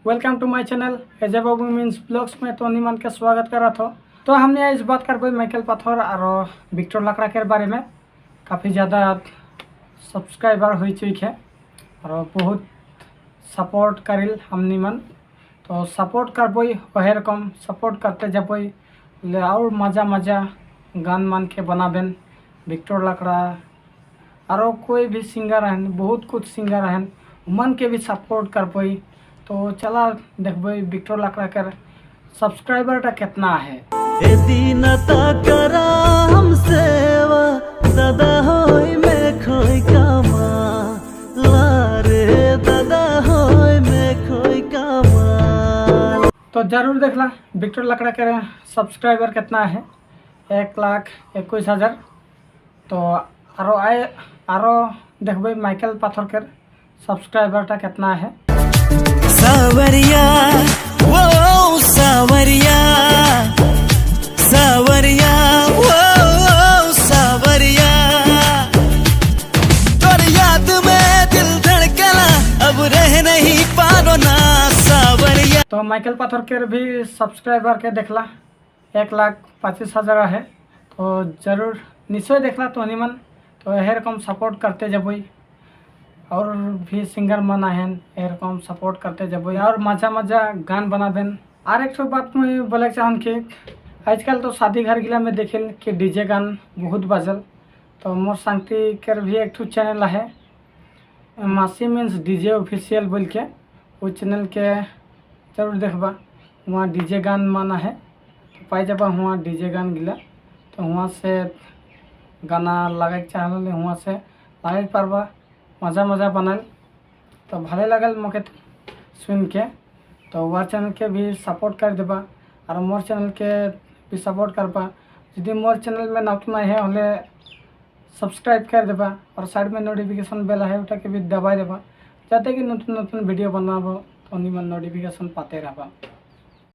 Welcome to my channel AJ Babu means blogs में तो निमान के स्वागत कर रहा था। तो हमने आज बात कर पाई माइकल पाथर और विक्टर लकड़ा के बारे में। काफ़ी ज़्यादा सब्सक्राइबर हो चुके हैं और बहुत सपोर्ट करिल हम निमान। तो सपोर्ट कर पाई वही रकम सपोर्ट करते जब और मज़ा मज़ा गान मान के बनाबेन विक्टर लकड़ा और कोई भी सिंगर हैं, बहुत कुछ सिंगर हैं मन के भी सपोर्ट कर पाई। तो चला देखबे विक्टर लकड़ा कर सब्सक्राइबर टा कितना है। तो जरूर देखला विक्टर लकड़ा के सब्सक्राइबर कितना है, 1,21,000। तो आरो देखबे माइकल पाथर के सब्सक्राइबर टा कितना है। सावरिया वो सावरिया सावरिया वो सावरिया तोर याद में दिल धड़कना अब रह नहीं पारो ना सावरिया। तो माइकल पाथर के भी सब्सक्राइबर के देखला 1,25,000 है। तो जरूर निश्चय देखला तो निमन। तो यह रकम सपोर्ट करते जब और भी सिंगर मन आएन एरकम सपोर्ट करते जब और मजा मजा गान बनाबेन। और एक बात मैं बोले चाहन कि आजकल तो शादी घर गिला में देखें कि डीजे गान बहुत बजल। तो मोर शांति के भी एक चैनल है मासी मीन्स डीजे ऑफिशियल बोल के, वो चैनल के जरूर देखबा। वहाँ डीजे गान माना है तो पाई जाबा वहाँ डीजे गान गिला। तो वहाँ से गाना लगे चाहल वहाँ से लगे पारबा मज़ा मज़ा बनल। तो भले लगल मोके सुन के। तो वह चैनल के भी सपोर्ट कर देबा और मोर चैनल के भी सपोर्ट करबा। यदि मोर चैनल में नौकरी है हले सब्सक्राइब कर देबा और साइड में नोटिफिकेशन बेल है उठा के भी दबा देबा जाते कि नतून नतून वीडियो बनाबो तो निमन नोटिफिकेशन पाते रहबा।